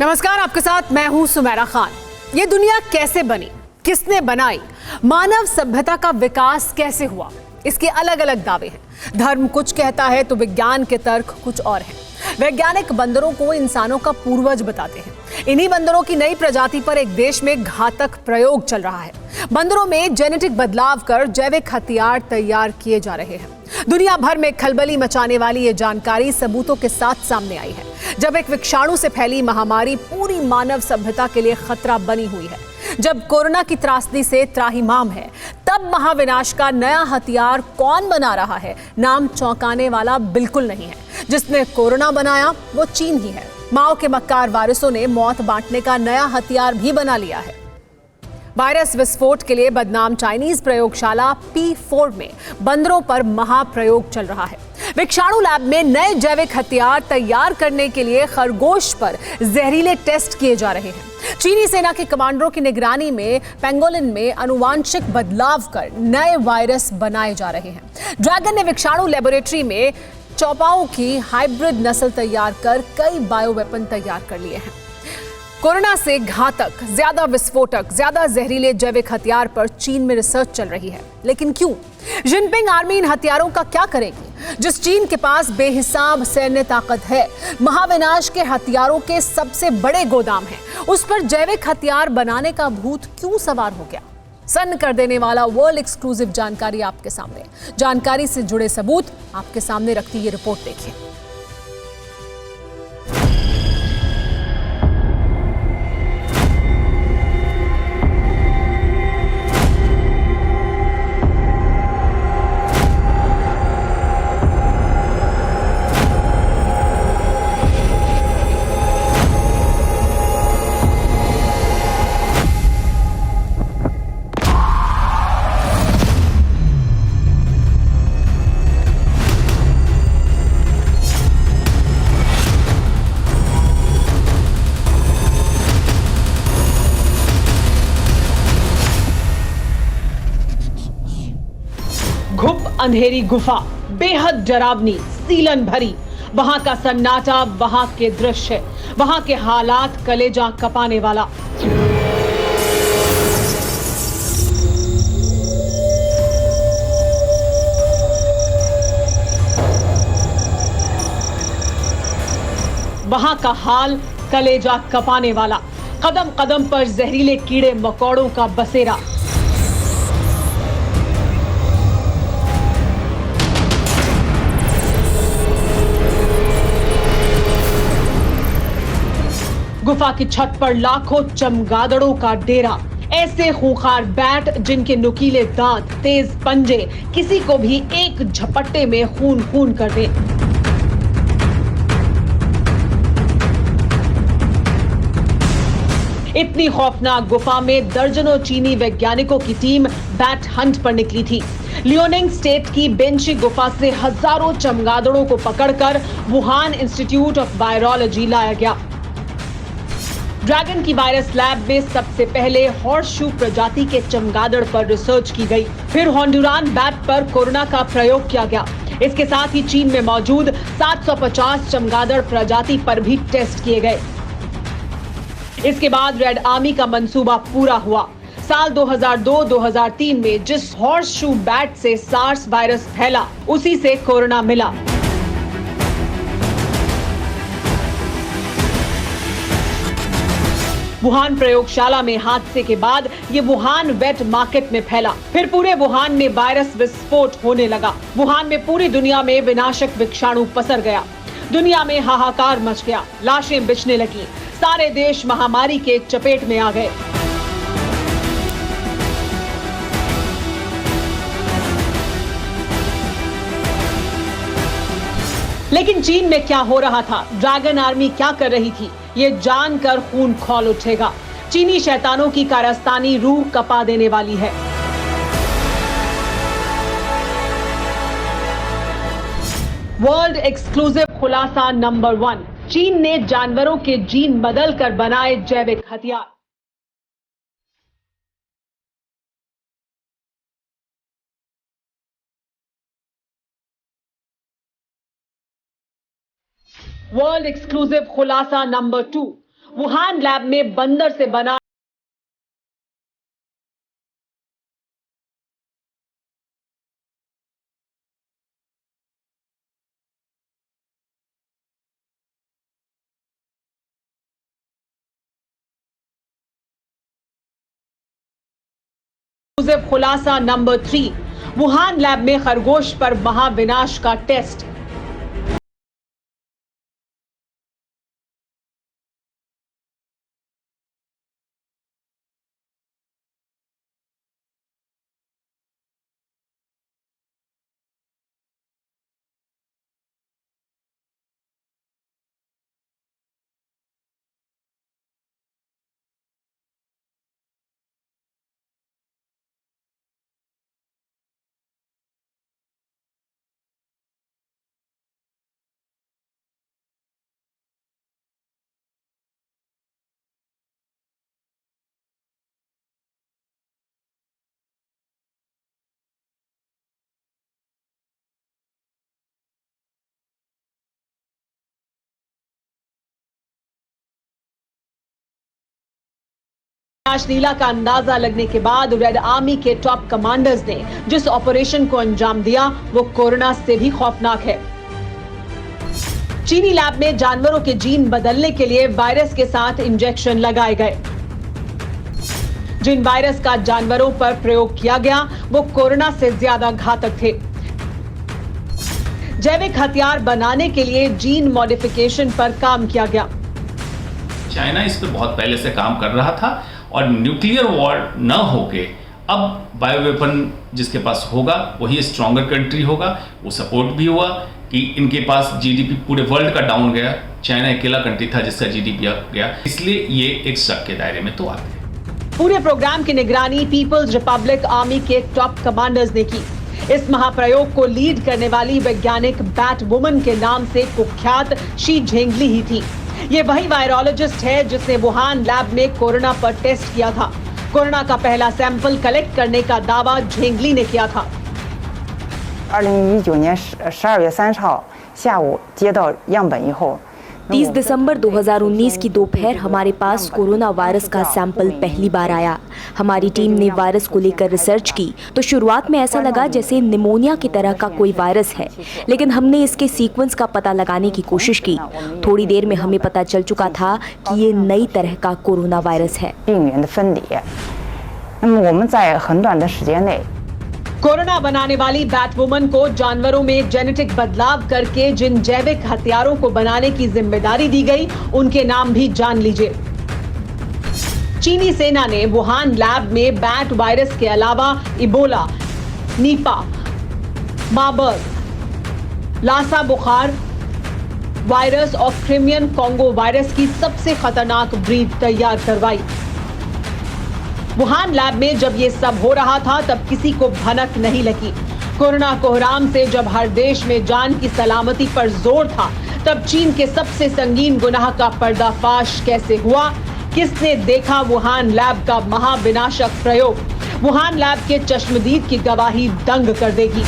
नमस्कार, आपके साथ मैं हूं सुमेरा खान। ये दुनिया कैसे बनी, किसने बनाई, मानव सभ्यता का विकास कैसे हुआ, इसके अलग अलग दावे हैं। धर्म कुछ कहता है तो विज्ञान के तर्क कुछ और हैं। वैज्ञानिक बंदरों को इंसानों का पूर्वज बताते हैं। इन्हीं बंदरों की नई प्रजाति पर एक देश में घातक प्रयोग चल रहा है। बंदरों में जेनेटिक बदलाव कर जैविक हथियार तैयार किए जा रहे हैं। दुनिया भर में खलबली मचाने वाली ये जानकारी सबूतों के साथ सामने आई है। जब एक विषाणु से फैली महामारी पूरी मानव सभ्यता के लिए खतरा बनी हुई है, जब कोरोना की त्रासदी से त्राहिमाम है, तब महाविनाश का नया हथियार कौन बना रहा है, नाम चौंकाने वाला बिल्कुल नहीं है। जिसने कोरोना बनाया वो चीन ही है। माओ के मक्कार वारिसों ने मौत बांटने का नया हथियार भी बना लिया है। वायरस विस्फोट के लिए बदनाम चाइनीज प्रयोगशाला P4 में बंदरों पर महाप्रयोग चल रहा है। विषाणु लैब में नए जैविक हथियार तैयार करने के लिए खरगोश पर जहरीले टेस्ट किए जा रहे हैं। चीनी सेना के कमांडरों की निगरानी में पेंगोलिन में आनुवांशिक बदलाव कर नए वायरस बनाए जा रहे हैं। ड्रैगन ने विषाणु लेबोरेटरी में चौपाओं की हाइब्रिड नस्ल तैयार कर कई बायोवेपन तैयार कर लिए हैं। कोरोना से घातक, ज्यादा विस्फोटक, ज्यादा जहरीले जैविक हथियार पर चीन में रिसर्च चल रही है। लेकिन क्यों? जिनपिंग आर्मी इन हथियारों का क्या करेगी? जिस चीन के पास बेहिसाब सैन्य ताकत है, महाविनाश के हथियारों के सबसे बड़े गोदाम हैं, उस पर जैविक हथियार बनाने का भूत क्यों सवार हो गया? सन्न कर देने वाला वर्ल्ड एक्सक्लूसिव जानकारी आपके सामने। जानकारी से जुड़े सबूत आपके सामने रखती ये रिपोर्ट देखिए। अंधेरी गुफा, बेहद डरावनी, सीलन भरी। वहां का सन्नाटा, वहां के दृश्य, वहां के हालात कलेजा कपाने वाला। वहां का हाल कलेजा कपाने वाला। कदम कदम पर जहरीले कीड़े मकोड़ों का बसेरा। गुफा की छत पर लाखों चमगादड़ों का डेरा। ऐसे खूंखार बैट जिनके नुकीले दांत, तेज पंजे किसी को भी एक झपट्टे में खून खून कर दें। इतनी खौफनाक गुफा में दर्जनों चीनी वैज्ञानिकों की टीम बैट हंट पर निकली थी। लियोनिंग स्टेट की बेंची गुफा से हजारों चमगादड़ों को पकड़कर वुहान इंस्टीट्यूट ऑफ वायरोलॉजी लाया गया। ड्रैगन की वायरस लैब में सबसे पहले हॉर्सशू प्रजाति के चमगादड़ पर रिसर्च की गई। फिर होंडुरान बैट पर कोरोना का प्रयोग किया गया। इसके साथ ही चीन में मौजूद 750 चमगादड़ प्रजाति पर भी टेस्ट किए गए। इसके बाद रेड आर्मी का मंसूबा पूरा हुआ। साल 2002-2003 में जिस हॉर्सशू बैट से सार्स वायरस फैला, उसी से कोरोना मिला। वुहान प्रयोगशाला में हादसे के बाद ये वुहान वेट मार्केट में फैला। फिर पूरे वुहान में वायरस विस्फोट होने लगा। वुहान में पूरी दुनिया में विनाशक विषाणु पसर गया। दुनिया में हाहाकार मच गया, लाशें बिछने लगी। सारे देश महामारी के चपेट में आ गए। लेकिन चीन में क्या हो रहा था, ड्रैगन आर्मी क्या कर रही थी, ये जानकर खून खौल उठेगा। चीनी शैतानों की कारस्तानी रूह कपा देने वाली है। वर्ल्ड एक्सक्लूसिव खुलासा नंबर 1, चीन ने जानवरों के जीन बदलकर बनाए जैविक हथियार। वर्ल्ड एक्सक्लूसिव खुलासा नंबर 2, वुहान लैब में बंदर से बना खुलासा नंबर 3, वुहान लैब में खरगोश पर महाविनाश का टेस्ट। लीला का अंदाजा लगने के बाद रेड आर्मी के टॉप कमांडर्स ने जिस ऑपरेशन को अंजाम दिया वो कोरोना से भी खौफनाक है। चीनी लैब में जानवरों के जीन बदलने के लिए वायरस के साथ इंजेक्शन लगाए गए। जिन वायरस का जानवरों पर प्रयोग किया गया वो कोरोना से ज्यादा घातक थे। जैविक हथियार बनाने के लिए जीन मॉडिफिकेशन पर काम किया गया। चाइना इस पर बहुत पहले से काम कर रहा था और न्यूक्लियर वॉर न होके अब बायो वेपन जिसके पास होगा वही स्ट्रॉन्गर कंट्री होगा। वो सपोर्ट भी हुआ कि इनके पास जीडीपी पूरे वर्ल्ड का डाउन गया, चाइना अकेला कंट्री था जिसका जीडीपी गया, इसलिए ये एक शक के दायरे में तो आते हैं। पूरे प्रोग्राम की निगरानी पीपल्स रिपब्लिक आर्मी के टॉप कमांडर्स ने की। इस महाप्रयोग को लीड करने वाली वैज्ञानिक बैट वुमन के नाम से कुख्यात शी झेंगली ही थी। ये वही वायरोलॉजिस्ट है जिसने वुहान लैब में कोरोना पर टेस्ट किया था। कोरोना का पहला सैंपल कलेक्ट करने का दावा झेंगली ने किया था। 2019年12月30号下午接到样本以后 30 दिसंबर 2019 की दोपहर हमारे पास कोरोना वायरस का सैंपल पहली बार आया। हमारी टीम ने वायरस को लेकर रिसर्च की तो शुरुआत में ऐसा लगा जैसे निमोनिया की तरह का कोई वायरस है, लेकिन हमने इसके सीक्वेंस का पता लगाने की कोशिश की। थोड़ी देर में हमें पता चल चुका था कि ये नई तरह का कोरोना वायरस है। 病原的分离。那么我们在很短的时间内 कोरोना बनाने वाली बैट वुमन को जानवरों में जेनेटिक बदलाव करके जिन जैविक हथियारों को बनाने की जिम्मेदारी दी गई उनके नाम भी जान लीजिए। चीनी सेना ने वुहान लैब में बैट वायरस के अलावा इबोला, नीपा, मार्बर्ग, लासा बुखार वायरस और क्रिमियन कॉन्गो वायरस की सबसे खतरनाक ब्रीड तैयार करवाई। वुहान लैब में जब ये सब हो रहा था तब किसी को भनक नहीं लगी। कोरोना कोहराम से जब हर देश में जान की सलामती पर जोर था तब चीन के सबसे संगीन गुनाह का पर्दाफाश कैसे हुआ? किसने देखा वुहान लैब का महाविनाशक प्रयोग? वुहान लैब के चश्मदीद की गवाही दंग कर देगी।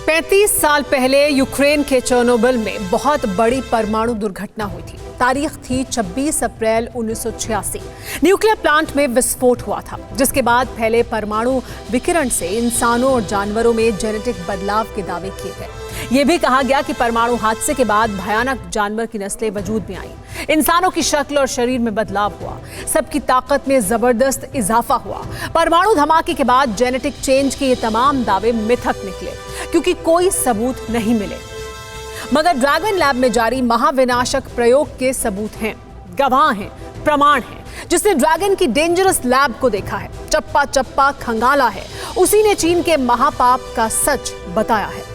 पैंतीस साल पहले यूक्रेन के चेर्नोबिल में बहुत बड़ी परमाणु दुर्घटना हुई थी। तारीख थी 26 अप्रैल 1986। न्यूक्लियर प्लांट में विस्फोट हुआ था, जिसके बाद फैले परमाणु विकिरण से इंसानों और जानवरों में जेनेटिक बदलाव के दावे किए गए। ये भी कहा गया कि परमाणु हादसे के बाद भयानक जानवर की नस्लें वजूद में आई। इंसानों की शक्ल और शरीर में बदलाव हुआ, सबकी ताकत में जबरदस्त इजाफा हुआ। परमाणु धमाके के बाद जेनेटिक चेंज के ये तमाम दावे मिथक निकले क्योंकि कोई सबूत नहीं मिले। मगर ड्रैगन लैब में जारी महाविनाशक प्रयोग के सबूत हैं, गवाह हैं, प्रमाण हैं। जिसने ड्रैगन की डेंजरस लैब को देखा है, चप्पा चप्पा खंगाला है, उसी ने चीन के महापाप का सच बताया है।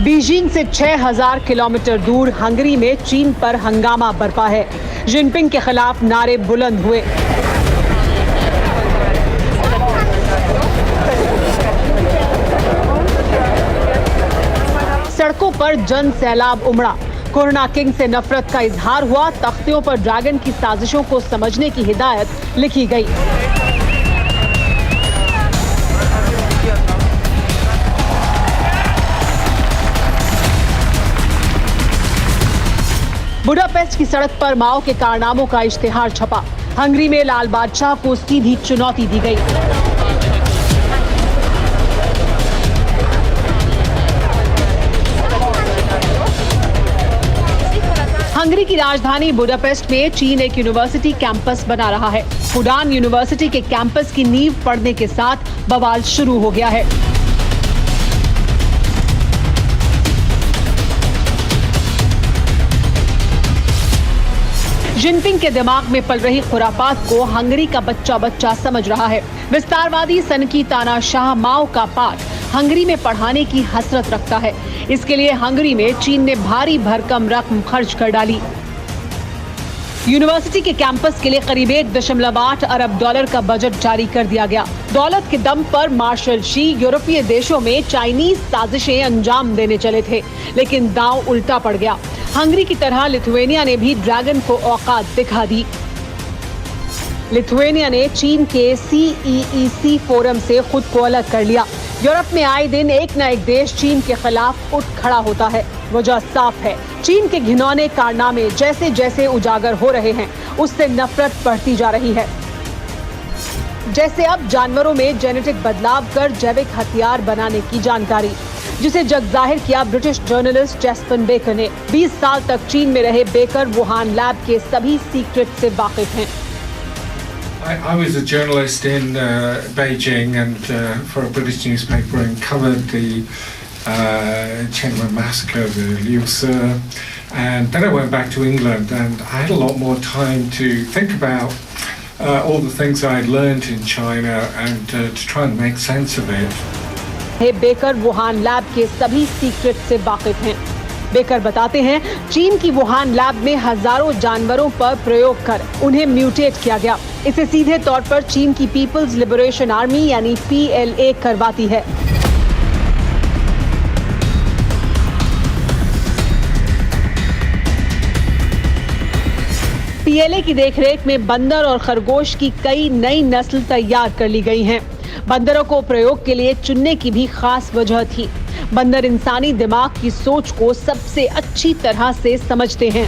बीजिंग से 6000 किलोमीटर दूर हंगरी में चीन पर हंगामा बरपा है। जिनपिंग के खिलाफ नारे बुलंद हुए। सड़कों पर जन सैलाब उमड़ा। कोरोना किंग से नफरत का इजहार हुआ। तख्तियों पर ड्रैगन की साजिशों को समझने की हिदायत लिखी गई। बुडापेस्ट की सड़क पर माओ के कारनामों का इश्तिहार छपा। हंगरी में लाल बादशाह को सीधी चुनौती दी गई। हंगरी की राजधानी बुडापेस्ट में चीन एक यूनिवर्सिटी कैंपस बना रहा है। फुडान यूनिवर्सिटी के कैंपस की नींव पड़ने के साथ बवाल शुरू हो गया है। जिनपिंग के दिमाग में पल रही खुरापात को हंगरी का बच्चा बच्चा समझ रहा है। विस्तारवादी सनकी तानाशाह माओ का पाठ हंगरी में पढ़ाने की हसरत रखता है। इसके लिए हंगरी में चीन ने भारी भरकम रकम खर्च कर डाली। यूनिवर्सिटी के कैंपस के लिए करीब 1.8 अरब डॉलर का बजट जारी कर दिया गया। दौलत के दम पर मार्शल शी यूरोपीय देशों में चाइनीज साजिशें अंजाम देने चले थे, लेकिन दांव उल्टा पड़ गया। हंगरी की तरह लिथुएनिया ने भी ड्रैगन को औकात दिखा दी। लिथुएनिया ने चीन के CEEC फोरम से खुद को अलग कर लिया। यूरोप में आए दिन एक न एक देश चीन के खिलाफ उठ खड़ा होता है। वजह साफ है, चीन के घिनौने कारनामे जैसे जैसे उजागर हो रहे हैं, उससे नफरत बढ़ती जा रही है। जैसे अब जानवरों में जेनेटिक बदलाव कर जैविक हथियार बनाने की जानकारी, जिसे जग जाहिर किया ब्रिटिश जर्नलिस्ट जेस्पन बेकर ने। 20 साल तक चीन में रहे बेकर वुहान लैब के सभी सीक्रेट से वाकिफ हैं। I was a journalist in Beijing and for a British newspaper and covered the Tiananmen massacre, the Liu Se, and then I went back to England and I had a lot more time to think about all the things I had learned in China and to try and make sense of it. Baker Wuhan lab के सभी secret से वाकिफ हैं। Baker बताते हैं, चीन की Wuhan lab में हजारों जानवरों पर प्रयोग कर उन्हें म्यूटेट किया गया। इसे सीधे तौर पर चीन की पीपल्स लिबरेशन आर्मी यानी PLA करवाती है। PLA की देखरेख में बंदर और खरगोश की कई नई नस्ल तैयार कर ली गई हैं। बंदरों को प्रयोग के लिए चुनने की भी खास वजह थी। बंदर इंसानी दिमाग की सोच को सबसे अच्छी तरह से समझते हैं।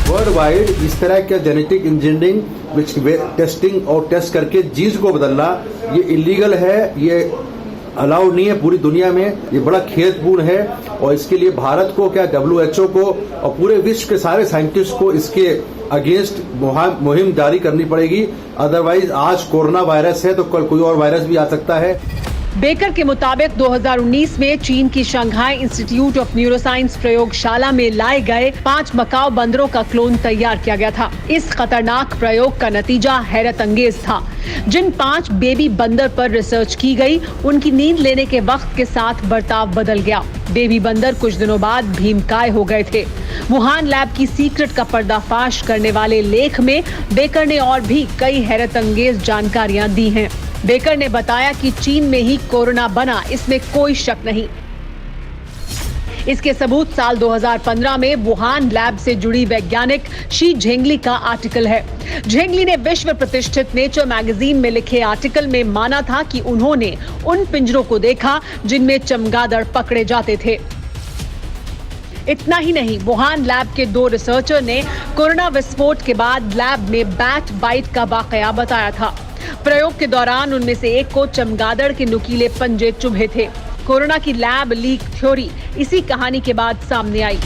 वर्ल्ड वाइड इस तरह का जेनेटिक इंजीनियरिंग टेस्टिंग और टेस्ट करके जीन्स को बदलना ये इलीगल है, ये अलाउड नहीं है पूरी दुनिया में। ये बड़ा खेदपूर्ण है और इसके लिए भारत को क्या WHO को और पूरे विश्व के सारे साइंटिस्ट को इसके अगेंस्ट मुहिम जारी करनी पड़ेगी। अदरवाइज आज कोरोना वायरस है तो कल कोई और वायरस भी आ सकता है। बेकर के मुताबिक 2019 में चीन की शंघाई इंस्टीट्यूट ऑफ न्यूरोसाइंस प्रयोगशाला में लाए गए 5 मकाऊ बंदरों का क्लोन तैयार किया गया था। इस खतरनाक प्रयोग का नतीजा हैरत अंगेज था। जिन 5 बेबी बंदर पर रिसर्च की गई, उनकी नींद लेने के वक्त के साथ बर्ताव बदल गया। बेबी बंदर कुछ दिनों बाद भीमकाय हो गए थे। वुहान लैब की सीक्रेट का पर्दाफाश करने वाले लेख में बेकर ने और भी कई हैरत अंगेज जानकारियां दी हैं। बेकर ने बताया कि चीन में ही कोरोना बना, इसमें कोई शक नहीं। इसके सबूत साल 2015 में वुहान लैब से जुड़ी वैज्ञानिक शी झेंगली का आर्टिकल है। झेंगली ने विश्व प्रतिष्ठित नेचर मैगजीन में लिखे आर्टिकल में माना था कि उन्होंने उन पिंजरों को देखा जिनमें चमगादड़ पकड़े जाते थे। इतना ही नहीं, वुहान लैब के 2 रिसर्चर ने कोरोना विस्फोट के बाद लैब में बैट बाइट का वाकया बताया था। प्रयोग के दौरान उनमें से एक को चमगादड़ के नुकीले पंजे चुभे थे। कोरोना की लैब लीक थ्योरी इसी कहानी के बाद सामने आई।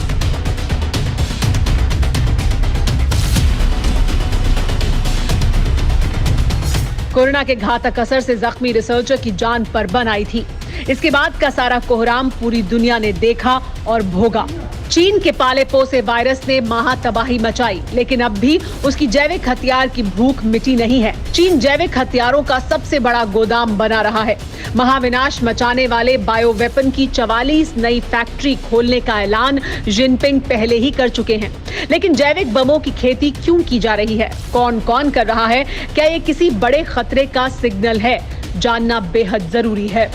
कोरोना के घातक असर से जख्मी रिसर्चर की जान पर बन आई थी। इसके बाद का सारा कोहराम पूरी दुनिया ने देखा और भोगा। चीन के पाले पोसे वायरस ने महातबाही मचाई, लेकिन अब भी उसकी जैविक हथियार की भूख मिटी नहीं है। चीन जैविक हथियारों का सबसे बड़ा गोदाम बना रहा है। महाविनाश मचाने वाले बायो वेपन की 44 नई फैक्ट्री खोलने का ऐलान जिनपिंग पहले ही कर चुके हैं। लेकिन जैविक बमों की खेती क्यों की जा रही है, कौन कौन कर रहा है, क्या ये किसी बड़े खतरे का सिग्नल है, जानना बेहद जरूरी है।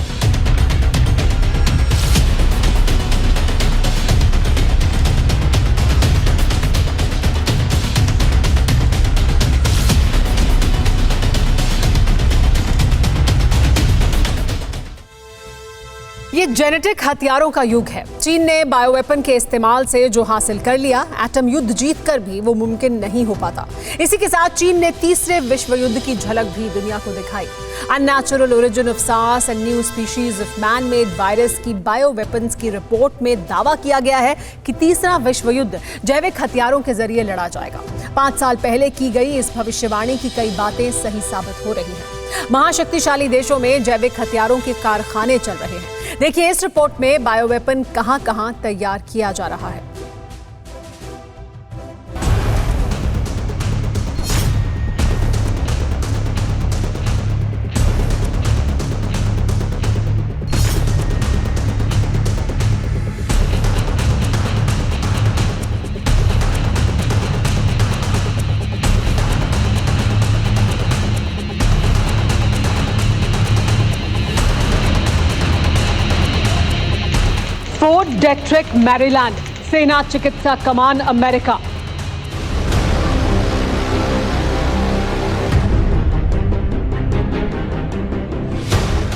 ये जेनेटिक हथियारों का युग है। चीन ने बायोवेपन के इस्तेमाल से जो हासिल कर लिया, एटम युद्ध जीतकर भी वो मुमकिन नहीं हो पाता। इसी के साथ चीन ने तीसरे विश्व युद्ध की झलक भी दुनिया को दिखाई। Unnatural origin of SARS and new species of man made virus की बायोवेपन्स की रिपोर्ट में दावा किया गया है कि तीसरा विश्व युद्ध जैविक हथियारों के जरिए लड़ा जाएगा। 5 साल पहले की गई इस भविष्यवाणी की कई बातें सही साबित हो रही हैं। महाशक्तिशाली देशों में जैविक हथियारों के कारखाने चल रहे हैं। देखिए इस रिपोर्ट में बायोवेपन कहां-कहां तैयार किया जा रहा है। फोर्ट डेट्रिक, मैरीलैंड, सेना चिकित्सा कमान, अमेरिका।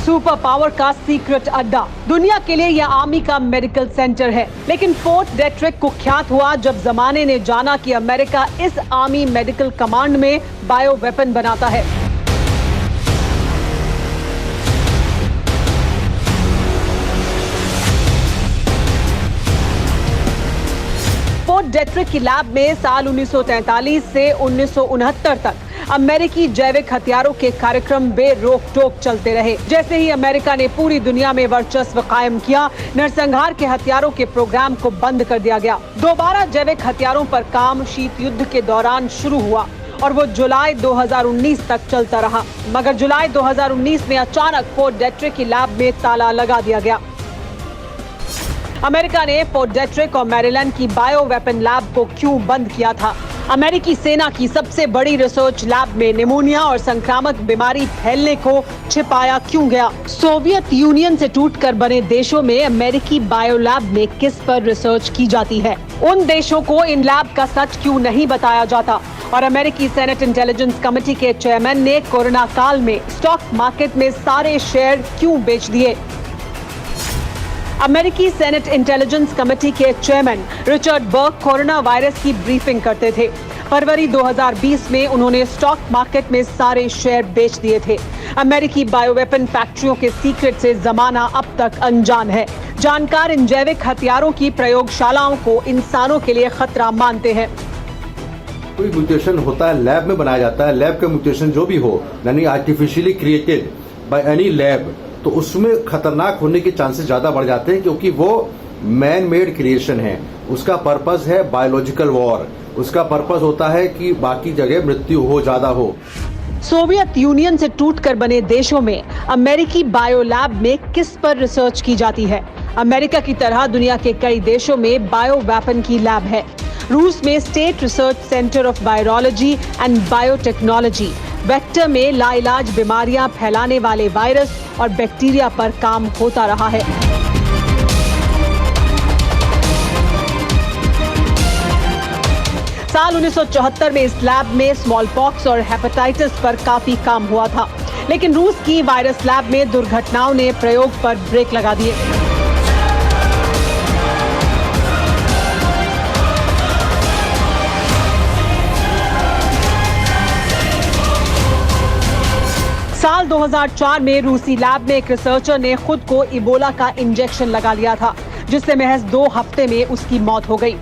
सुपर पावर का सीक्रेट अड्डा। दुनिया के लिए यह आर्मी का मेडिकल सेंटर है, लेकिन फोर्ट डेट्रिक कुख्यात हुआ जब जमाने ने जाना कि अमेरिका इस आर्मी मेडिकल कमांड में बायो वेपन बनाता है। फोर्ट डेट्रिक की लैब में साल 1943 से 1969 तक अमेरिकी जैविक हथियारों के कार्यक्रम बेरोक टोक चलते रहे। जैसे ही अमेरिका ने पूरी दुनिया में वर्चस्व कायम किया, नरसंहार के हथियारों के प्रोग्राम को बंद कर दिया गया। दोबारा जैविक हथियारों पर काम शीत युद्ध के दौरान शुरू हुआ और वो जुलाई 2019 तक चलता रहा। मगर जुलाई 2019 में अचानक फोर्ट डेट्रिक की लैब में ताला लगा दिया गया। अमेरिका ने फोर्ट डेट्रिक और मैरीलैंड की बायो वेपन लैब को क्यों बंद किया था? अमेरिकी सेना की सबसे बड़ी रिसर्च लैब में निमोनिया और संक्रामक बीमारी फैलने को छिपाया क्यों गया? सोवियत यूनियन से टूटकर बने देशों में अमेरिकी बायो लैब में किस पर रिसर्च की जाती है? उन देशों को इन लैब का सच क्यों नहीं बताया जाता? और अमेरिकी सेनेट इंटेलिजेंस कमेटी के चेयरमैन ने कोरोना काल में स्टॉक मार्केट में सारे शेयर क्यों बेच दिए? अमेरिकी सेनेट इंटेलिजेंस कमेटी के chairman Richard Burr corona virus की ब्रीफिंग करते थे। फरवरी 2020 में उन्होंने स्टॉक मार्केट में सारे शेयर बेच दिए थे। अमेरिकी बायोवेपन फैक्ट्रियों के सीक्रेट से जमाना अब तक अनजान है। जानकार इन जैविक हथियारों की प्रयोगशालाओं को इंसानों के लिए खतरा मानते हैं। कोई म्यूटेशन होता है, लैब में बनाया जाता है। लैब का म्यूटेशन जो भी हो, यानी artificially created by any lab, तो उसमें खतरनाक होने के चांसेस ज्यादा बढ़ जाते हैं, क्योंकि वो मैन मेड क्रिएशन है। उसका पर्पस है बायोलॉजिकल वॉर। उसका पर्पस होता है कि बाकी जगह मृत्यु हो, ज्यादा हो। सोवियत यूनियन से टूटकर बने देशों में अमेरिकी बायो लैब में किस पर रिसर्च की जाती है? अमेरिका की तरह दुनिया के कई देशों में बायो वेपन की लैब है। रूस में state research centre of virology and biotechnology vector में लाइलाज बीमारियां फैलाने वाले वायरस और बैक्टीरिया पर काम होता रहा है। साल 1974 में इस लैब में स्मॉल पॉक्स और हेपेटाइटिस पर काफी काम हुआ था, लेकिन रूस की वायरस लैब में दुर्घटनाओं ने प्रयोग पर ब्रेक लगा दिए। साल 2004 में रूसी लैब में एक रिसर्चर ने खुद को इबोला का इंजेक्शन लगा लिया था, जिससे महज 2 हफ्ते में उसकी मौत हो गई।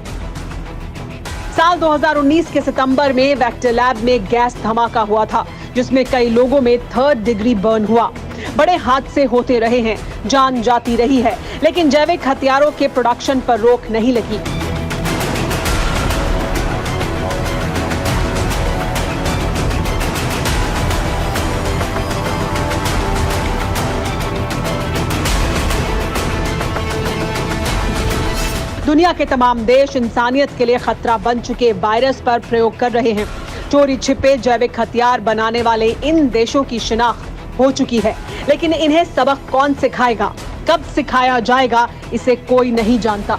साल 2019 के सितंबर में वेक्टर लैब में गैस धमाका हुआ था, जिसमें कई लोगों में 3rd डिग्री बर्न हुआ। बड़े हादसे होते रहे हैं, जान जाती रही है, लेकिन जैविक हथियारों के प्रोडक्शन पर रोक नहीं लगी। दुनिया के तमाम देश इंसानियत के लिए खतरा बन चुके वायरस पर प्रयोग कर रहे हैं। चोरी छिपे जैविक हथियार बनाने वाले इन देशों की शिनाख्त हो चुकी है, लेकिन इन्हें सबक कौन सिखाएगा, कब सिखाया जाएगा, इसे कोई नहीं जानता।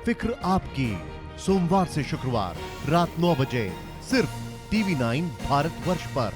फिक्र आपकी, सोमवार से शुक्रवार रात 9 बजे सिर्फ TV9 भारतवर्ष पर।